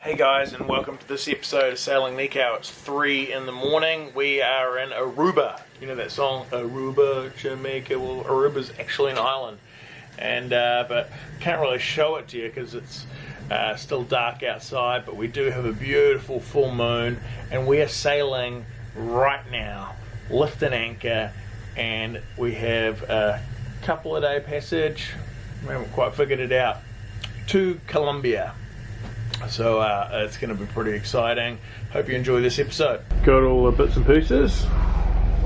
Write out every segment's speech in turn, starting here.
Hey guys, and welcome to this episode of Sailing Nikau. It's 3 in the morning. We are in Aruba. You know that song, Aruba, Jamaica? Well, Aruba's actually an island, and but can't really show it to you because it's still dark outside. But we do have a beautiful full moon, and we are sailing right now, lift and anchor, and we have a couple of day passage. We haven't quite figured it out, to Colombia. So it's going to be pretty exciting. Hope you enjoy this episode. Got all the bits and pieces.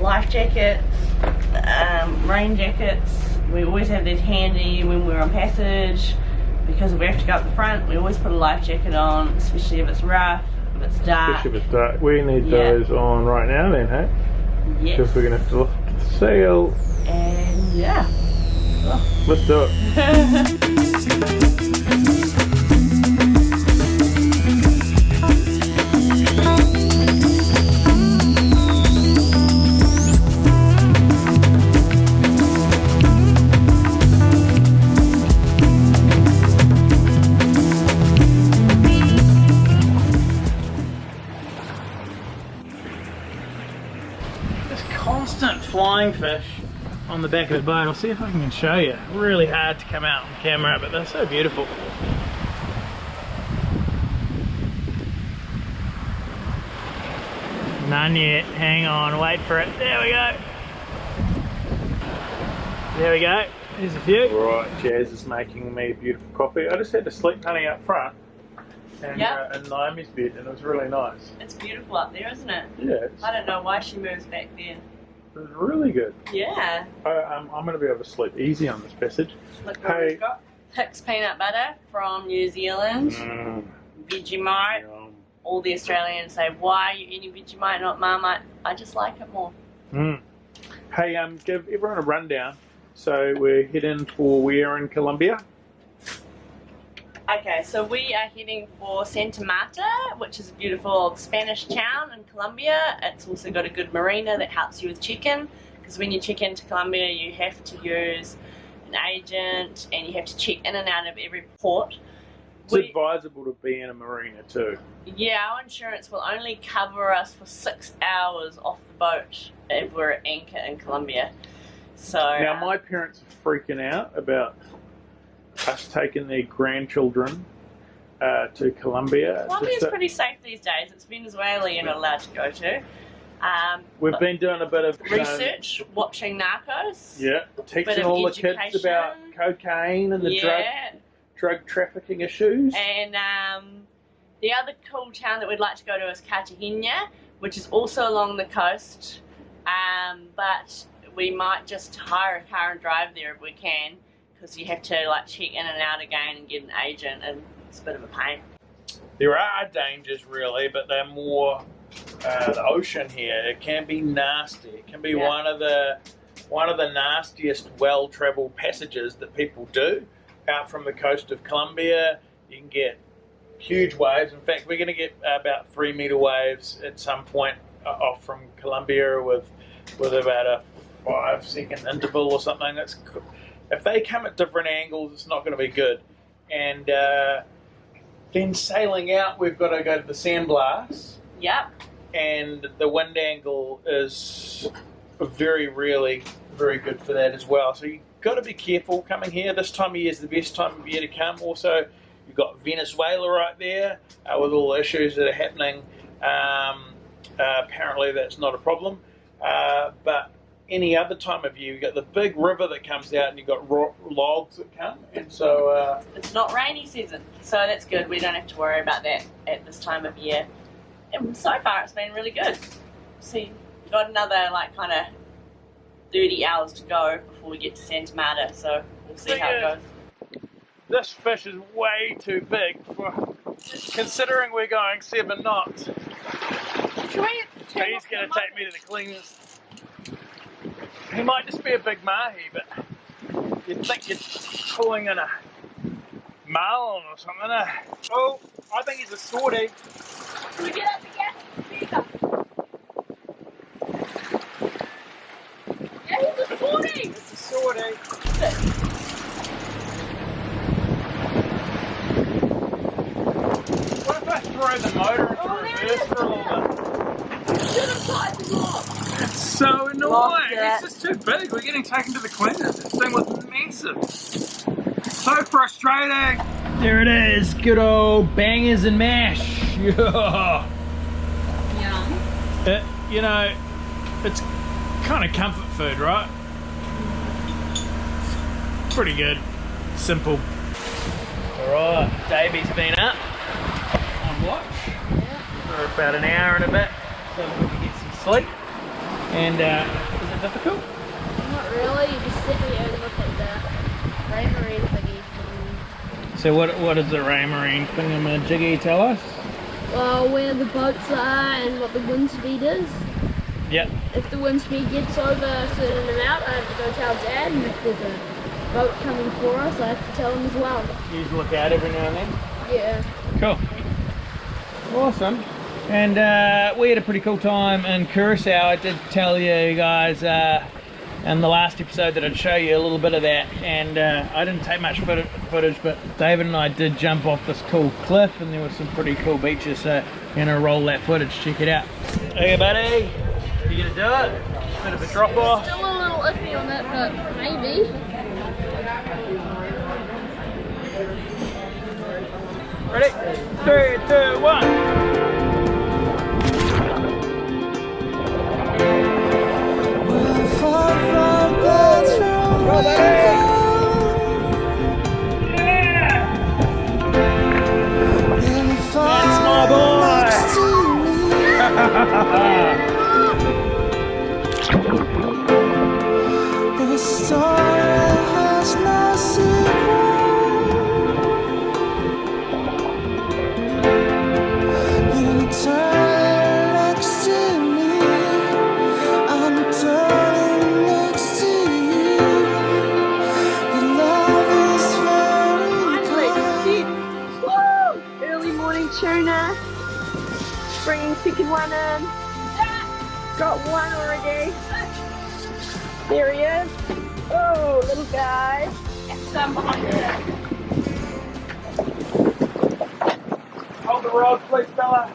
Life jackets, rain jackets. We always have these handy when we're on passage, because if we have to go up the front, we always put a life jacket on, especially if it's rough, if it's dark. Especially if it's dark. We need those on right now then, hey? Yes. Because we're going to have to lift the sail. And yeah. Oh. Let's do it. Constant flying fish on the back of the boat. I'll see if I can show you. Really hard to come out on camera, but they're so beautiful. None yet. Hang on, wait for it. There we go. There we go. There's a few. Right, Jazz is making me beautiful coffee. I just had to sleep honey up front and in Naomi's bed, and it was really nice. It's beautiful up there, isn't it? Yeah. I don't know why she moves back there. It was really good. Yeah. I'm going to be able to sleep easy on this passage. Look what we've got. Hicks peanut butter from New Zealand. Vegemite. Yum. All the Australians say, why are you eating Vegemite, not Marmite? I just like it more. Hey, give everyone a rundown. So we're heading for where in Colombia? Okay, so we are heading for Santa Marta, which is a beautiful old Spanish town in Colombia. It's also got a good marina that helps you with check-in, because when you check into Colombia you have to use an agent and you have to check in and out of every port. It's advisable to be in a marina too. Yeah, our insurance will only cover us for 6 hours off the boat if we're at anchor in Colombia. So now my parents are freaking out about us taking their grandchildren to Colombia. Colombia's pretty safe these days. It's Venezuela you're not allowed to go to. We've been doing a bit of research, watching Narcos. Yeah, teaching all the kids about cocaine and the drug trafficking issues. And the other cool town that we'd like to go to is Cartagena, which is also along the coast. But we might just hire a car and drive there if we can, because you have to like check in and out again and get an agent, and it's a bit of a pain. There are dangers really, but they're more the ocean here. It can be nasty. It can be one of the nastiest well-traveled passages that people do out from the coast of Colombia. You can get huge waves. In fact, we're going to get about 3-meter waves at some point off from Colombia with about a 5-second interval or something. That's cool. If they come at different angles, it's not going to be good. And then sailing out, we've got to go to the sandblast. Yep. And the wind angle is very good for that as well. So you've got to be careful coming here. This time of year is the best time of year to come. Also, you've got Venezuela right there with all the issues that are happening. Apparently that's not a problem. But any other time of year, you've got the big river that comes out and you've got logs that come. And so it's not rainy season, so that's good. We don't have to worry about that at this time of year. And so far it's been really good. See, we've got another like kind of 30 hours to go before we get to Santa Marta, so we'll see how it goes. This fish is way too big for, considering we're going 7 knots. He's going to take me to the cleaners. He might just be a big mahi, but you'd think you're pulling in a marlin or something. Oh, I think he's a swordie. Can we get up again? Yeah, he's a swordie. It's a swordie. What if I throw throw the motor into reverse for a little bit. It's so annoying. It's just too big. We're getting taken to the cleaners. This thing was massive. So frustrating. There it is. Good old bangers and mash. Yeah. Yum. You know, it's kind of comfort food, right? Pretty good. Simple. Alright, Davey's been up on watch for about an hour and a bit, so we can get some sleep. And is it difficult? Not really, you just sit here and look at the Rainforest thingy. So what does the Rainforest thingamajiggy tell us? Well, where the boats are and what the wind speed is. Yep. If the wind speed gets over a certain amount, I have to go tell Dad, and if there's a boat coming for us, I have to tell him as well. You just look out every now and then? Yeah. Cool. Awesome. And we had a pretty cool time in Curacao. I did tell you guys in the last episode that I'd show you a little bit of that, and I didn't take much footage, but David and I did jump off this cool cliff, and there were some pretty cool beaches, so I'm gonna roll that footage, check it out. Okay buddy, you gonna do it? Bit of a drop off. Still a little iffy on it, but maybe. Ready? 3, 2, 1. Go, buddy! Yeah! That's my boy! The story has no sequel. You turn next to me, I'm turning next to you. The love is very close. Woo! Early morning tuna. Bringing second one in. Got one already. There he is. Oh, little guy. Some behind there. Hold the rod, please, fella.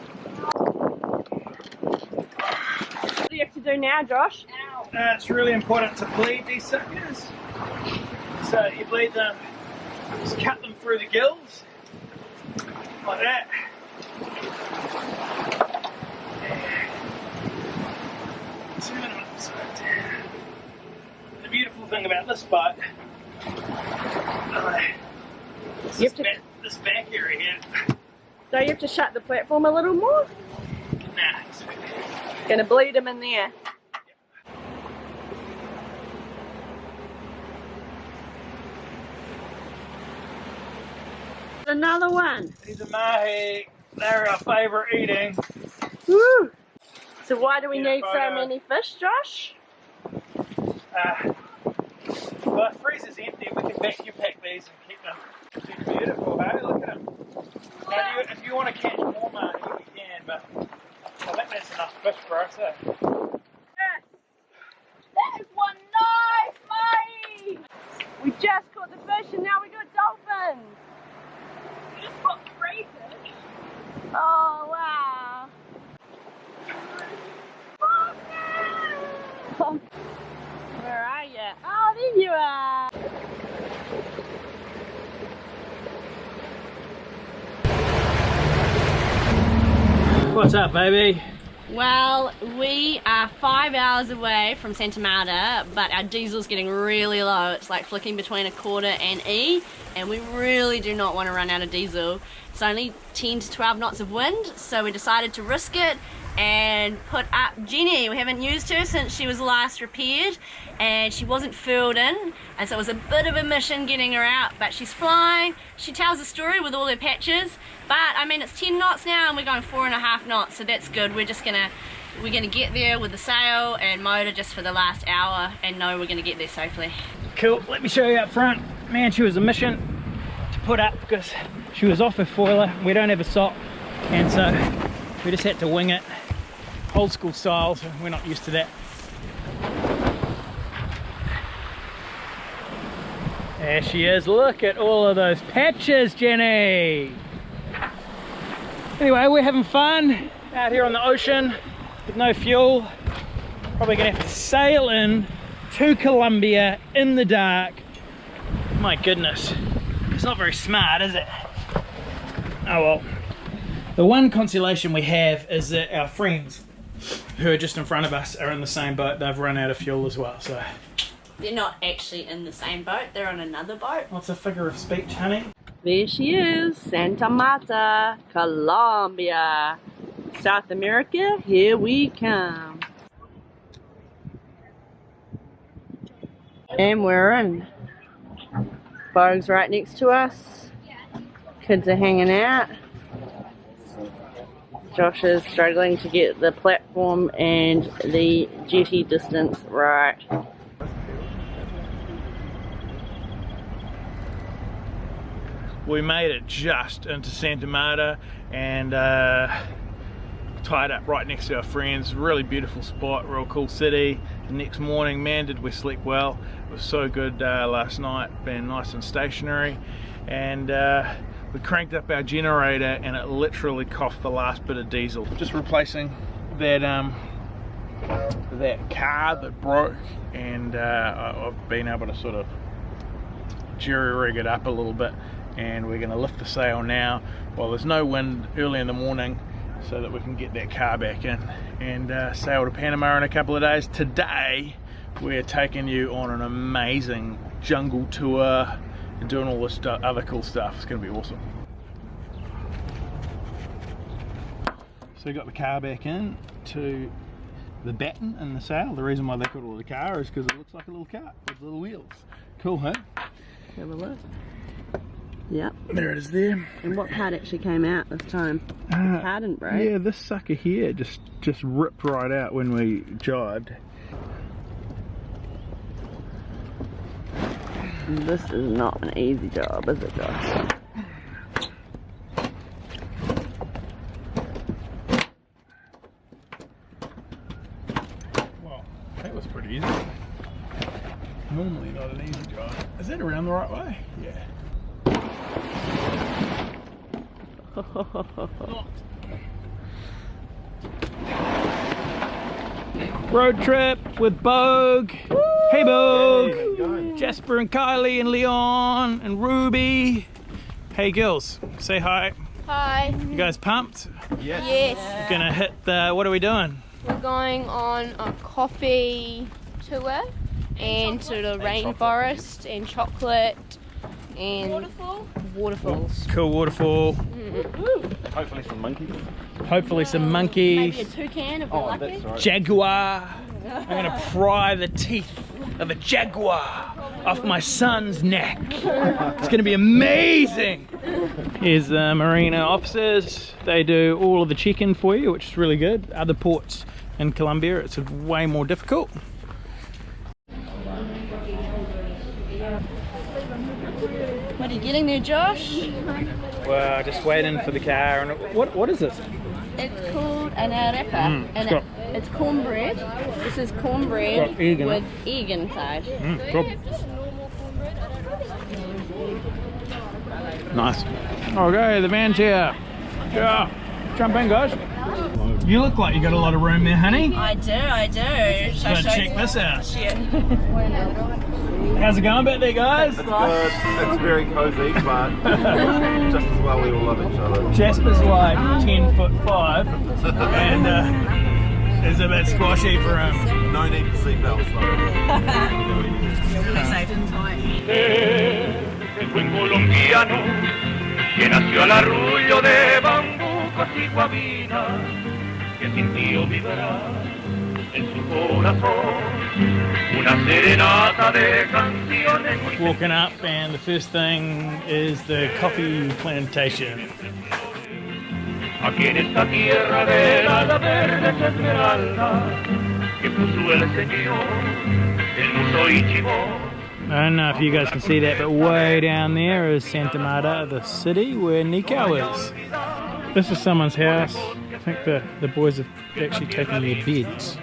What do you have to do now, Josh? It's really important to bleed these suckers. So you bleed them, just cut them through the gills, like that. Turn them upside down. The beautiful thing about this boat, this back area here. So you have to shut the platform a little more? Nah, it's okay. Gonna bleed him in there. Another one. These are mahi. They're our favourite eating. Woo! So why do we Get a need so photo. many fish, Josh? Well, the freezer's empty. We can vacuum pack these and keep them. They're beautiful, hey? Look at them. Now, if you want to catch more mahi, you can, but I think that's enough fish for us, eh? Yes! That is one nice mahi! We just caught the fish and now we got dolphins! We just caught 3 fish. Oh, wow. Where are you? Oh, there you are! What's up, baby? Well, we are 5 hours away from Santa Marta, but our diesel's getting really low. It's like flicking between a quarter and E, and we really do not want to run out of diesel. It's only 10 to 12 knots of wind, so we decided to risk it and put up Jenny. We haven't used her since she was last repaired, and she wasn't filled in, and so it was a bit of a mission getting her out, but she's flying. She tells a story with all her patches, but I mean it's 10 knots now and we're going 4.5 knots, so that's good. We're gonna get there with the sail and motor just for the last hour and know we're gonna get there safely. Cool, let me show you up front. Man, she was a mission to put up because she was off her foiler. We don't have a sock, and so we just had to wing it. Old school style, so we're not used to that. There she is. Look at all of those patches, Jenny. Anyway, we're having fun out here on the ocean with no fuel. Probably gonna have to sail in to Colombia in the dark. My goodness, it's not very smart, is it? Oh well. The one consolation we have is that our friends who are just in front of us are in the same boat. They've run out of fuel as well, so. They're not actually in the same boat, they're on another boat. What's a figure of speech, honey? There she is, Santa Marta, Colombia. South America, here we come. And we're in. Bogue's right next to us. Kids are hanging out. Josh is struggling to get the platform and the jetty distance right. We made it just into Santa Marta and tied up right next to our friends. Really beautiful spot, real cool city. The next morning, man, did we sleep well. It was so good last night, being nice and stationary. And we cranked up our generator and it literally coughed the last bit of diesel. Just replacing that that car that broke, and I've been able to sort of jerry rig it up a little bit, and we're going to lift the sail now while there's no wind early in the morning, so that we can get that car back in and sail to Panama in a couple of days. Today we're taking you on an amazing jungle tour and doing all this other cool stuff. It's going to be awesome. So we got the car back in to the batten and the sail. The reason why they call it a car is because it looks like a little car with little wheels. Cool, huh? Have a look. Yep. There it is there. And what part actually came out this time? The car didn't break. Yeah, this sucker here just ripped right out when we jibed. This is not an easy job, is it, Josh? Well, that was pretty easy. Normally not an easy job. Is that around the right way? Yeah. Road trip with Bogue. Hey Bogue. Jasper and Kylie and Leon and Ruby. Hey girls, say hi. Hi. You guys pumped? Yes. We're gonna hit the, what are we doing? We're going on a coffee tour and to the rainforest and chocolate and waterfalls. Cool waterfall. Hopefully some monkeys. Hopefully some monkeys. Maybe a toucan if we're lucky. That's right. Jaguar. I'm gonna pry the teeth of a jaguar off my son's neck. It's gonna be amazing. Here's the marina officers. They do all of the check-in for you, which is really good. Other ports in Colombia, it's way more difficult. What are you getting there, Josh? Well, just waiting for the car. And what is this? It's called an arepa, and it's cornbread. This is cornbread Got egg in with it. egg inside. Cool. Nice. Okay, the van's here. Yeah. Jump in, guys. You look like you got a lot of room there, honey. I do. Let's check this out. How's it going back there, guys? It's good. It's very cozy, but just as well we all love each other. Jasper's like 10'5" and it's a bit squashy for him. No need for seatbelts You'll be safe and tight. El buen colombiano que nació al arrullo de bambucos y guabinas, que sintió vibrar en su corazón una serenata de canciones muy Walking up, and the first thing is the coffee plantation. aquí en esta tierra de las verdes esmeraldas que puso el Señor el muso y chivón. I don't know if you guys can see that, but way down there is Santa Marta, the city where Nikau is. This is someone's house. I think the boys have actually taken their beds,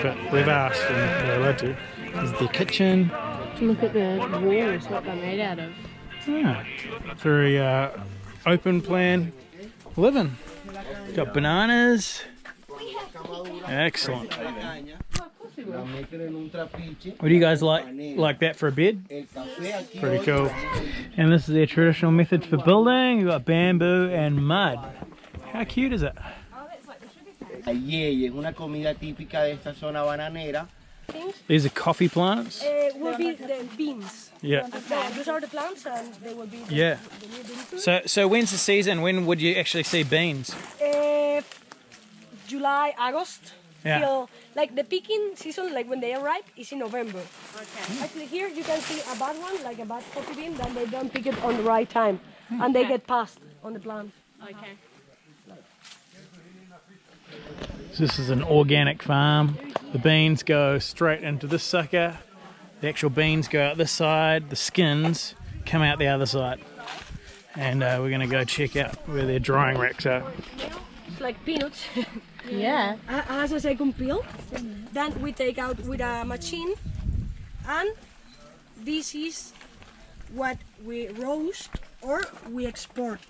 but we've asked and they're allowed to. This is the kitchen. Look at the walls, what they're made out of. Yeah, very open plan. living. Got bananas. Excellent. What do you guys like that for a bed? Pretty cool. And this is their traditional method for building. You've got bamboo and mud. How cute is it? Es una comida típica de esta zona bananera. These are coffee plants? Will be the beans. Yeah. Those are the plants and they will be the, Yeah. the new beans. So when's the season? When would you actually see beans? July, August. Yeah. Till, like the picking season, like when they are ripe, is in November. Okay. Actually, here you can see a bad one, like a bad coffee bean, then they don't pick it on the right time, and they get passed on the plant. Okay. So this is an organic farm. The beans go straight into this sucker. The actual beans go out this side. The skins come out the other side. And we're going to go check out where their drying racks are. It's like peanuts. Yeah. Has a second peel. Then we take out with a machine, and this is what we roast or we export.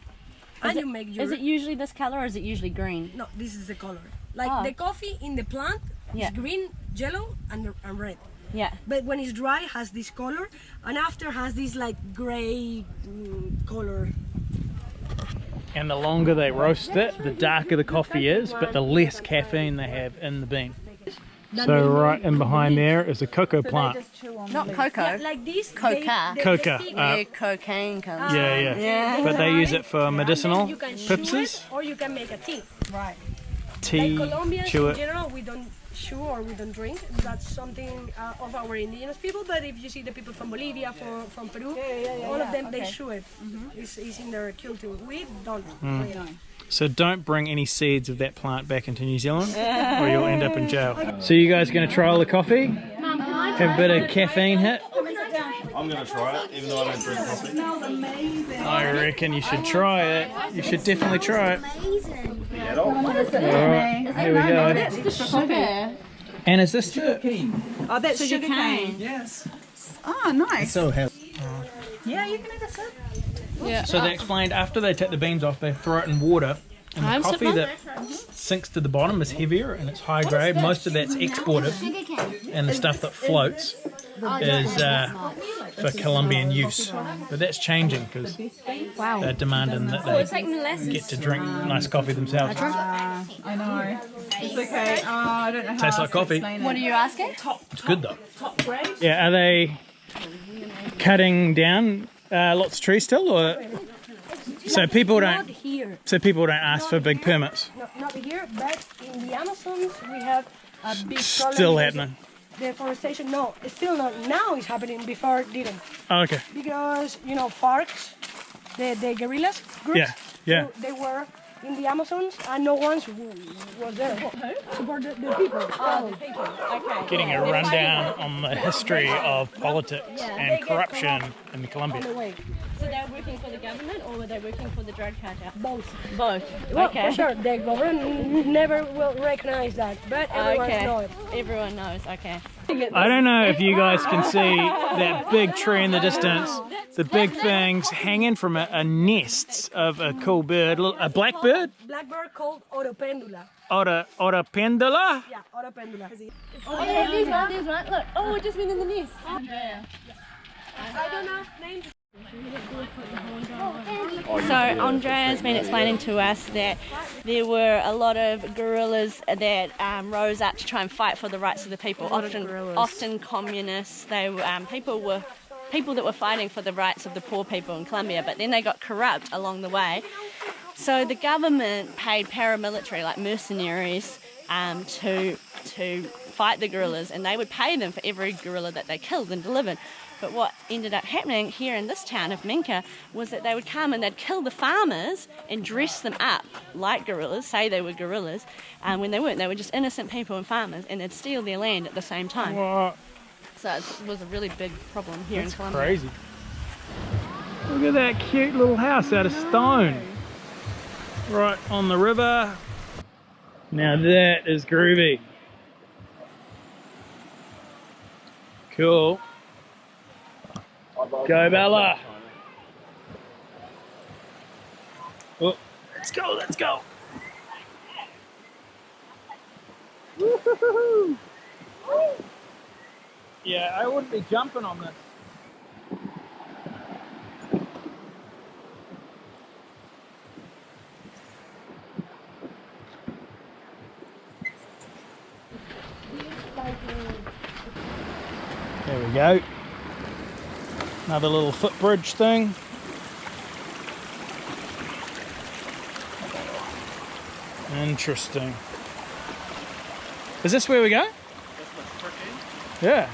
And you make your. Is it usually this color or is it usually green? No, this is the color. Like Oh. the coffee in the plant Yeah. is green, yellow, and red. Yeah. But when it's dry, has this color, and after has this like gray color. And the longer they roast it, the darker the coffee is, but the less caffeine they have in the bean. So right in behind there is a cocoa plant. Not cocoa. Yeah, like this. Coca. Coca. Where cocaine comes. Yeah. But they use it for medicinal You can chew purposes. it, or you can make a tea. Right. Tea, Like Colombians chew in it. general, we don't chew or we don't drink. That's something of our indigenous people. But if you see the people from Bolivia, from Peru, all of them they chew it. It's in their culture. We don't. Really. So don't bring any seeds of that plant back into New Zealand or you'll end up in jail. So you guys going to try all the coffee? Have a bit of caffeine hit? I'm going to try it, even though I don't drink coffee. I reckon you should try it. You should definitely try it. Alright, here we go. That's the sugar. And is this the... Oh, that's Sugar cane. Yes. Oh, nice. So healthy. Yeah, you can have a sip. Yeah. So they explained after they take the beans off, they throw it in water. And the coffee that sinks to the bottom is heavier and it's high grade. Most of that's exported. And the stuff that floats is for Colombian use. But that's changing because they're demanding that they get to drink nice coffee themselves. I know. It's okay. Oh, I don't know how Tastes like coffee. What are you asking? It's good though. Yeah, are they cutting down lots of trees still, or so people Not don't? here. So people don't ask for big permits. Not here, but in the Amazons we have a big problem. Still because happening. Deforestation, no, it's still not. Now it's happening. Before it didn't, Oh, okay. because FARCs, the guerrillas groups. Yeah. They were in the Amazons, and no one was there. Support the people. Oh, the people. Okay. Getting a rundown on the history of politics and corruption in Colombia. On the way. So they're working for the government or were they working for the drug cartel? Both. Both. Well, Okay. for sure, the government never will recognize that, but everyone knows it. Everyone knows. Okay. I don't know if you guys can see that big tree in the distance. The big things hanging from a nest of a cool bird, a blackbird. Blackbird called oropendula. Oropendula? Yeah, oropendula. Oh, yeah, there's one. Look. Oh, it just went in the nest. I don't know names. So Andrea has been explaining to us that there were a lot of guerrillas that rose up to try and fight for the rights of the people. Often communists. They were people that were fighting for the rights of the poor people in Colombia. But then they got corrupt along the way. So the government paid paramilitary, like mercenaries, to fight the guerrillas, and they would pay them for every guerrilla that they killed and delivered. But what ended up happening here in this town of Minca was that they would come and they'd kill the farmers and dress them up like guerrillas, say they were guerrillas, when they weren't. They were just innocent people and farmers, and they'd steal their land at the same time. What? So it was a really big problem here That's in Colombia. crazy. Look at that cute little house out of stone. Right on the river. Now that is groovy. Cool. Go Bella. Oh, Let's go, let's go. Woo-hoo-hoo-hoo. Yeah, I wouldn't be jumping on this. There we go. Another little footbridge thing. Interesting. Is this where we go? Yeah.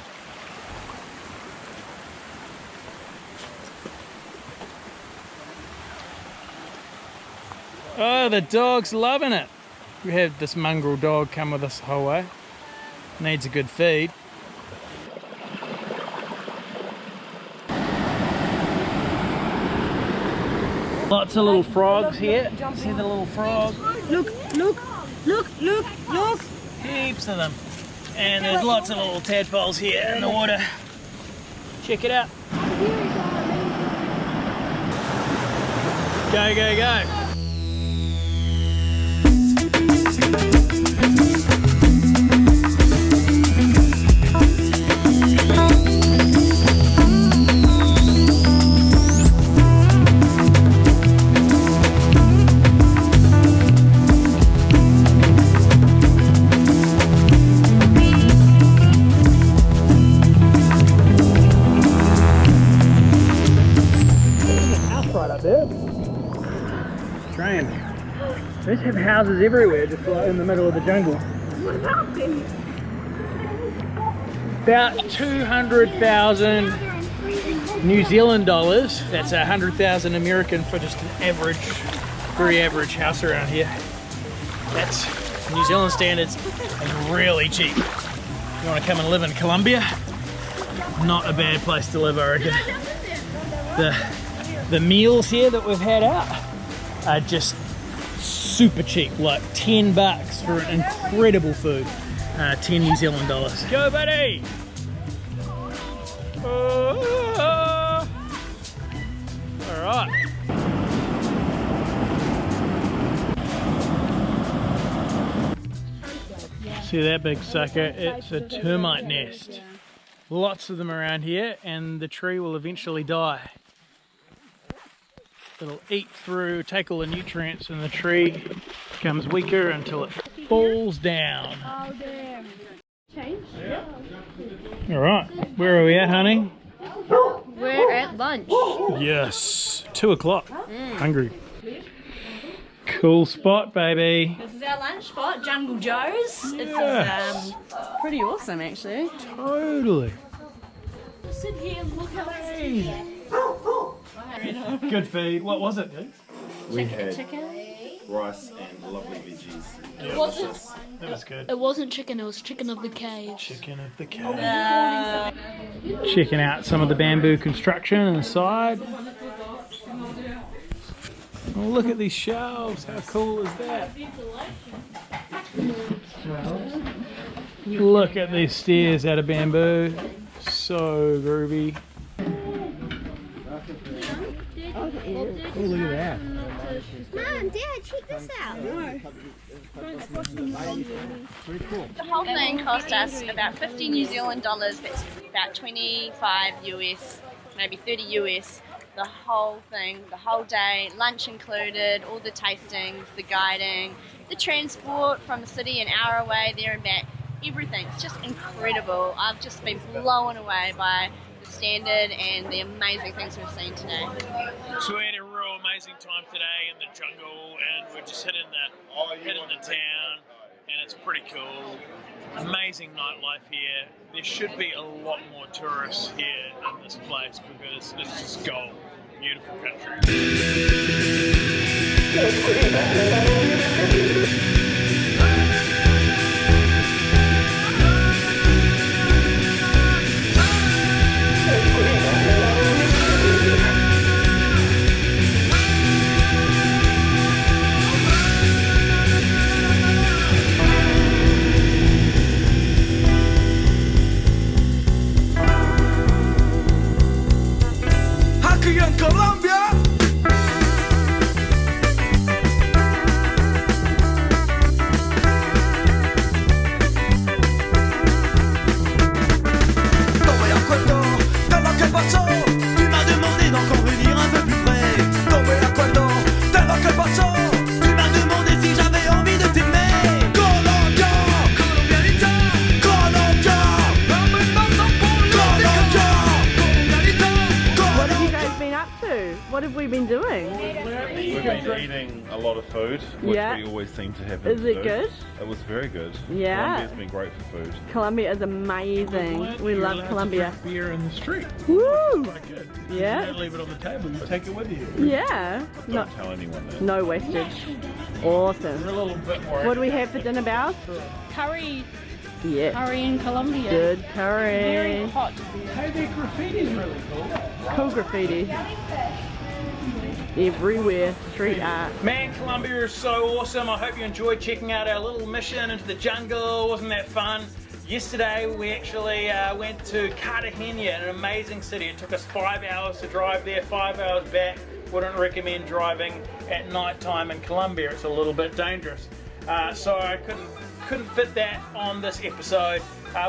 Oh, the dog's loving it. We had this mongrel dog come with us the whole way. Needs a good feed. Lots of little frogs here. See the little frogs? Look, look, look, look, look. Heaps of them. And there's lots of little tadpoles here in the water. Check it out. Go, go, go. Strange. They just have houses everywhere, just like in the middle of the jungle. What about them? About 200,000 New Zealand dollars. That's 100,000 American for just an average, very average house around here. That's New Zealand standards and really cheap. If you want to come and live in Colombia, not a bad place to live, I reckon. The meals here that we've had out are just super cheap, like 10 bucks for incredible food. 10 New Zealand dollars. Go, buddy! Alright. See that big sucker? It's a termite nest. Lots of them around here, and the tree will eventually die. It'll eat through, take all the nutrients, and the tree becomes weaker until it falls down. Oh, damn. Change? Alright, where are we at, honey? We're at lunch. Yes, 2 o'clock. Hungry. Cool spot, baby. This is our lunch spot, Jungle Joe's. It's pretty awesome, actually. Totally. Sit here and look how Good feed. What was it, dude? We had chicken. rice and lovely veggies. Yeah, Was that was good. It wasn't chicken, it was chicken of the cave. Chicken of the cave. Checking out some of the bamboo construction inside. Oh, look at these shelves. How cool is that? Look at these stairs out of bamboo. So groovy. Oh, look at that. Mom, Dad, check this out. Pretty cool. The whole thing cost us about 50 New Zealand dollars. That's about 25 US, maybe 30 US. The whole thing, the whole day, lunch included, all the tastings, the guiding, the transport from the city an hour away, there and back, everything. It's just incredible. I've just been blown away by the standard and the amazing things we've seen today. So we had a real amazing time today in the jungle, and we're just hitting the town, and it's pretty cool. Amazing nightlife here. There should be a lot more tourists here in this place because it's just gold. Beautiful country. Aquí en Colombia lot of food, which Yeah. we always seem to have. Is to it do. good? It was very good. Yeah. Colombia's been great for food. Colombia is amazing. We love Colombia. Beer in the street. Woo! Quite good. Yeah. You don't leave it on the table. You take it with you. Yeah. Don't tell anyone that. No wastage. Awesome. We're a little bit more. What do we have for dinner, Bows? Curry. Yeah. Curry in Colombia. Good curry. Very hot. Hey, their graffiti's really cool. Cool graffiti. Everywhere. Street art. Man, Colombia is so awesome. I hope you enjoyed checking out our little mission into the jungle. Wasn't that fun? Yesterday we actually went to Cartagena, an amazing city. It took us 5 hours to drive there, 5 hours back. Wouldn't recommend driving at night time in Colombia. It's a little bit dangerous. So I couldn't fit that on this episode.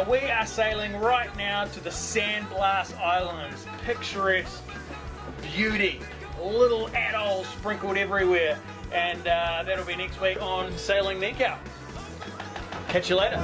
We are sailing right now to the Sandblast Islands. Picturesque beauty. Little atolls sprinkled everywhere. And that'll be next week on Sailing Nikau. Catch you later.